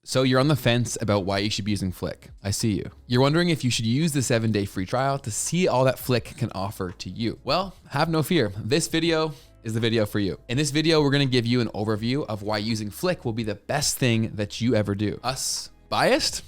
So you're on the fence about why you should be using Flick. I see you. You're wondering if you should use the 7-day free trial to see all that Flick can offer to you. Well, have no fear. This video is the video for you. In this video, we're gonna give you an overview of why using Flick will be the best thing that you ever do. Us biased?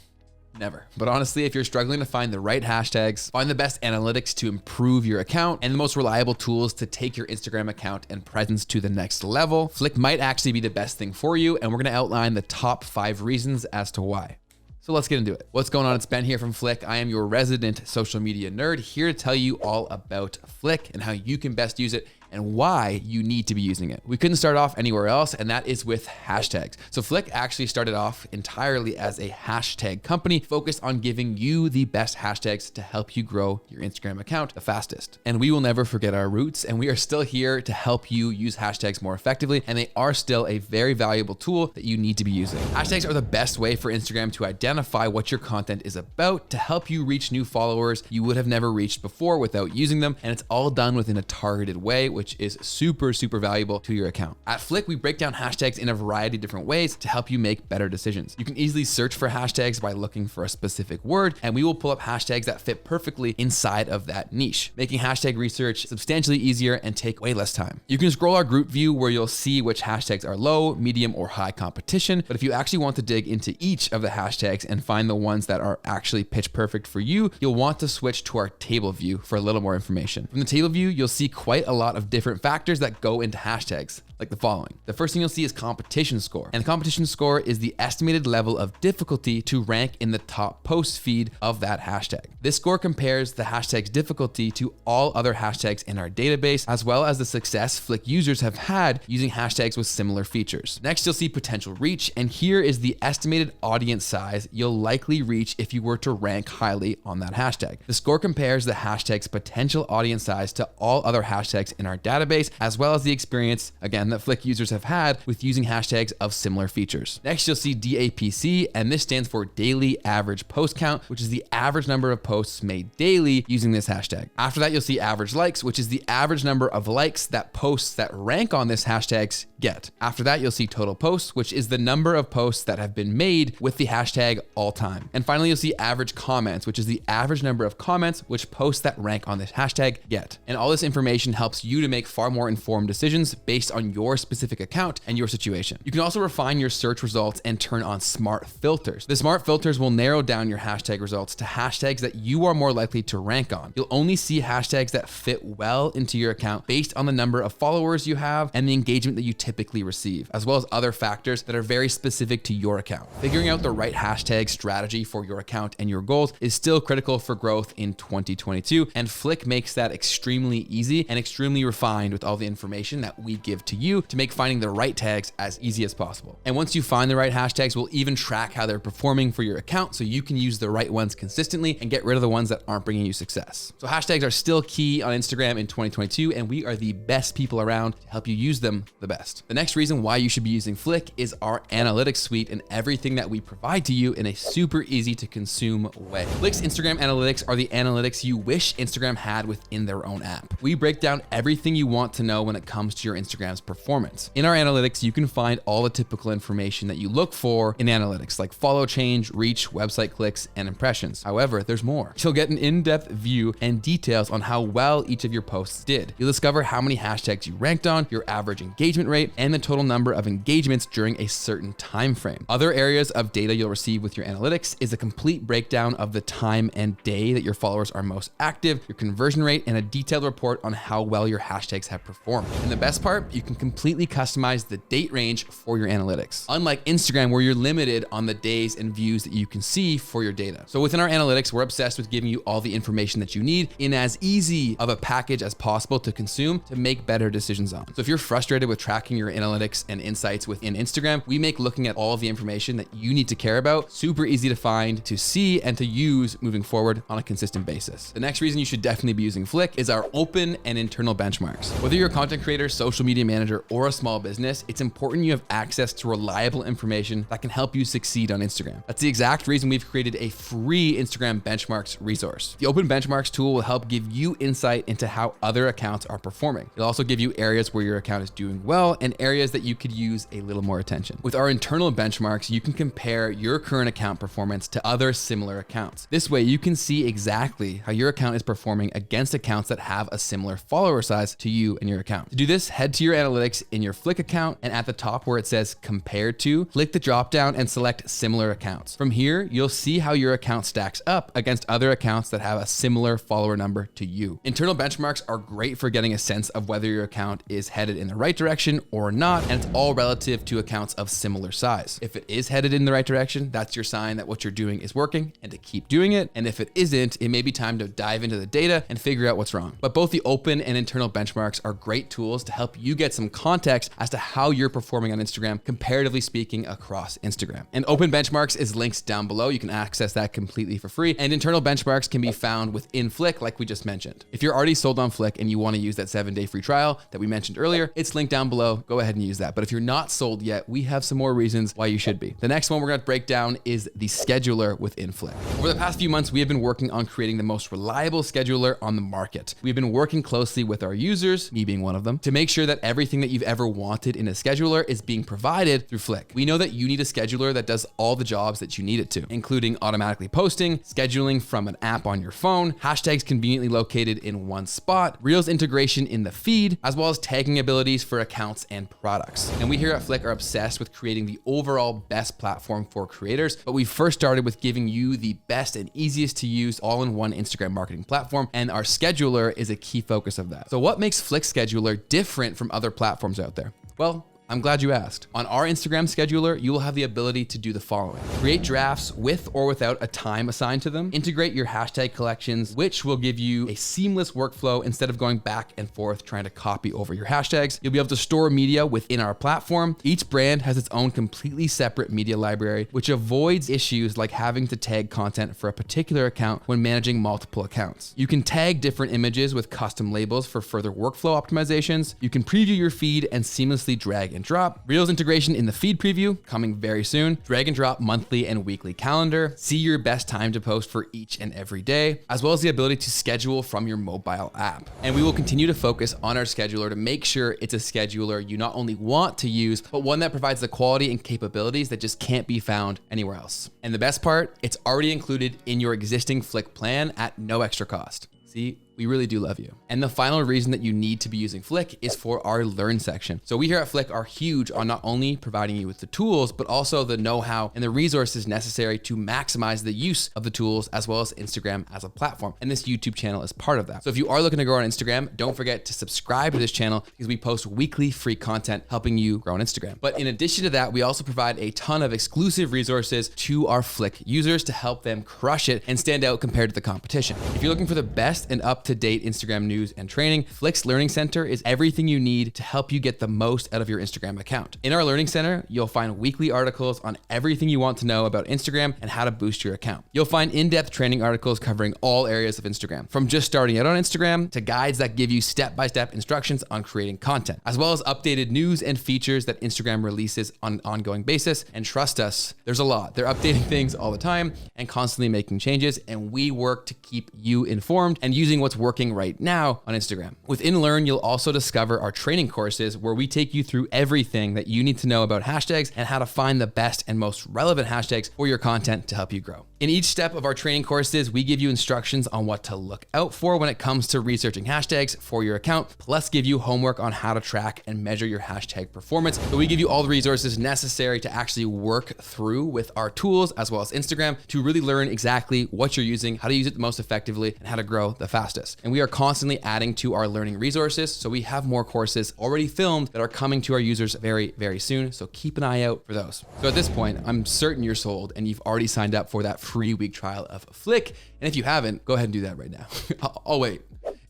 Never. But honestly, if you're struggling to find the right hashtags, find the best analytics to improve your account, and the most reliable tools to take your Instagram account and presence to the next level, Flick might actually be the best thing for you, and we're gonna outline the top 5 reasons as to why. So let's get into it. What's going on? It's Ben here from Flick. I am your resident social media nerd, here to tell you all about Flick and how you can best use it and why you need to be using it. We couldn't start off anywhere else, and that is with hashtags. So Flick actually started off entirely as a hashtag company focused on giving you the best hashtags to help you grow your Instagram account the fastest. And we will never forget our roots, and we are still here to help you use hashtags more effectively, and they are still a very valuable tool that you need to be using. Hashtags are the best way for Instagram to identify what your content is about, to help you reach new followers you would have never reached before without using them, and it's all done within a targeted way, which is super valuable to your account. At Flick, we break down hashtags in a variety of different ways to help you make better decisions. You can easily search for hashtags by looking for a specific word, and we will pull up hashtags that fit perfectly inside of that niche, making hashtag research substantially easier and take way less time. You can scroll our group view where you'll see which hashtags are low, medium, or high competition, but if you actually want to dig into each of the hashtags and find the ones that are actually pitch perfect for you, you'll want to switch to our table view for a little more information. From the table view, you'll see quite a lot of different factors that go into hashtags, like the following. The first thing you'll see is competition score. And the competition score is the estimated level of difficulty to rank in the top post feed of that hashtag. This score compares the hashtag's difficulty to all other hashtags in our database, as well as the success Flick users have had using hashtags with similar features. Next, you'll see potential reach, and here is the estimated audience size you'll likely reach if you were to rank highly on that hashtag. The score compares the hashtag's potential audience size to all other hashtags in our database, as well as the experience, again, that Flick users have had with using hashtags of similar features. Next, you'll see DAPC, and this stands for daily average post count, which is the average number of posts made daily using this hashtag. After that, you'll see average likes, which is the average number of likes that posts that rank on this hashtags get. After that, you'll see total posts, which is the number of posts that have been made with the hashtag all time. And finally, you'll see average comments, which is the average number of comments which posts that rank on this hashtag get. And all this information helps you to make far more informed decisions based on your specific account and your situation. You can also refine your search results and turn on smart filters. The smart filters will narrow down your hashtag results to hashtags that you are more likely to rank on. You'll only see hashtags that fit well into your account based on the number of followers you have and the engagement that you typically receive, as well as other factors that are very specific to your account. Figuring out the right hashtag strategy for your account and your goals is still critical for growth in 2022, and Flick makes that extremely easy and extremely refined with all the information that we give to you to make finding the right tags as easy as possible. And once you find the right hashtags, we'll even track how they're performing for your account so you can use the right ones consistently and get rid of the ones that aren't bringing you success. So hashtags are still key on Instagram in 2022, and we are the best people around to help you use them the best. The next reason why you should be using Flick is our analytics suite and everything that we provide to you in a super easy to consume way. Flick's Instagram analytics are the analytics you wish Instagram had within their own app. We break down everything you want to know when it comes to your Instagram's performance. In our analytics, you can find all the typical information that you look for in analytics, like follow change, reach, website clicks, and impressions. However, there's more. You'll get an in-depth view and details on how well each of your posts did. You'll discover how many hashtags you ranked on, your average engagement rate, and the total number of engagements during a certain time frame. Other areas of data you'll receive with your analytics is a complete breakdown of the time and day that your followers are most active, your conversion rate, and a detailed report on how well your hashtags have performed. And the best part, you can completely customize the date range for your analytics. Unlike Instagram, where you're limited on the days and views that you can see for your data. So within our analytics, we're obsessed with giving you all the information that you need in as easy of a package as possible to consume to make better decisions on. So if you're frustrated with tracking your analytics and insights within Instagram, we make looking at all of the information that you need to care about super easy to find, to see, and to use moving forward on a consistent basis. The next reason you should definitely be using Flick is our open and internal benchmarks. Whether you're a content creator, social media manager, manager or a small business, it's important you have access to reliable information that can help you succeed on Instagram. That's the exact reason we've created a free Instagram benchmarks resource. The Open Benchmarks tool will help give you insight into how other accounts are performing. It'll also give you areas where your account is doing well and areas that you could use a little more attention. With our internal benchmarks, you can compare your current account performance to other similar accounts. This way, you can see exactly how your account is performing against accounts that have a similar follower size to you and your account. To do this, head to your analytics in your Flick account, and at the top where it says compared to, click the drop down and select similar accounts. From here, you'll see how your account stacks up against other accounts that have a similar follower number to you. Internal benchmarks are great for getting a sense of whether your account is headed in the right direction or not, and it's all relative to accounts of similar size. If it is headed in the right direction, that's your sign that what you're doing is working and to keep doing it. And if it isn't, it may be time to dive into the data and figure out what's wrong. But both the open and internal benchmarks are great tools to help you get some context as to how you're performing on Instagram, comparatively speaking, across Instagram. And open benchmarks is linked down below. You can access that completely for free. And internal benchmarks can be found within Flick, like we just mentioned. If you're already sold on Flick and you want to use that 7-day free trial that we mentioned earlier, it's linked down below. Go ahead and use that. But if you're not sold yet, we have some more reasons why you should be. The next one we're going to break down is the scheduler within Flick. Over the past few months, we have been working on creating the most reliable scheduler on the market. We've been working closely with our users, me being one of them, to make sure that everything that you've ever wanted in a scheduler is being provided through Flick. We know that you need a scheduler that does all the jobs that you need it to, including automatically posting, scheduling from an app on your phone, hashtags conveniently located in one spot, Reels integration in the feed, as well as tagging abilities for accounts and products. And we here at Flick are obsessed with creating the overall best platform for creators, but we first started with giving you the best and easiest to use all-in-one Instagram marketing platform, and our scheduler is a key focus of that. So what makes Flick Scheduler different from other platforms out there? Well, I'm glad you asked. On our Instagram scheduler, you will have the ability to do the following: create drafts with or without a time assigned to them, integrate your hashtag collections, which will give you a seamless workflow instead of going back and forth trying to copy over your hashtags. You'll be able to store media within our platform. Each brand has its own completely separate media library, which avoids issues like having to tag content for a particular account when managing multiple accounts. You can tag different images with custom labels for further workflow optimizations. You can preview your feed and seamlessly drag and drop. Reels integration in the feed preview coming very soon. Drag and drop monthly and weekly calendar. See your best time to post for each and every day, as well as the ability to schedule from your mobile app. And we will continue to focus on our scheduler to make sure it's a scheduler you not only want to use, but one that provides the quality and capabilities that just can't be found anywhere else. And the best part, it's already included in your existing Flick plan at no extra cost. See, we really do love you. And the final reason that you need to be using Flick is for our Learn section. So we here at Flick are huge on not only providing you with the tools, but also the know-how and the resources necessary to maximize the use of the tools, as well as Instagram as a platform. And this YouTube channel is part of that. So if you are looking to grow on Instagram, don't forget to subscribe to this channel because we post weekly free content helping you grow on Instagram. But in addition to that, we also provide a ton of exclusive resources to our Flick users to help them crush it and stand out compared to the competition. If you're looking for the best and up-to-date Instagram news and training, Flick's Learning Center is everything you need to help you get the most out of your Instagram account. In our Learning Center, you'll find weekly articles on everything you want to know about Instagram and how to boost your account. You'll find in-depth training articles covering all areas of Instagram, from just starting out on Instagram to guides that give you step-by-step instructions on creating content, as well as updated news and features that Instagram releases on an ongoing basis. And trust us, there's a lot. They're updating things all the time and constantly making changes, and we work to keep you informed and using what's working right now on Instagram. Within Learn, you'll also discover our training courses where we take you through everything that you need to know about hashtags and how to find the best and most relevant hashtags for your content to help you grow. In each step of our training courses, we give you instructions on what to look out for when it comes to researching hashtags for your account, plus give you homework on how to track and measure your hashtag performance. So we give you all the resources necessary to actually work through with our tools as well as Instagram to really learn exactly what you're using, how to use it the most effectively, and how to grow the fastest. And we are constantly adding to our learning resources. So we have more courses already filmed that are coming to our users very, very soon. So keep an eye out for those. So at this point, I'm certain you're sold and you've already signed up for that free week trial of Flick. And if you haven't, go ahead and do that right now. I'll wait.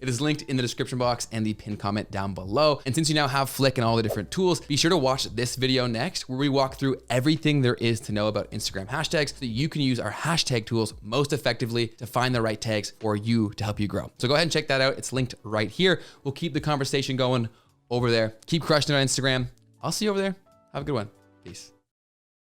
It is linked in the description box and the pinned comment down below. And since you now have Flick and all the different tools, be sure to watch this video next where we walk through everything there is to know about Instagram hashtags so that you can use our hashtag tools most effectively to find the right tags for you to help you grow. So go ahead and check that out. It's linked right here. We'll keep the conversation going over there. Keep crushing it on Instagram. I'll see you over there. Have a good one. Peace.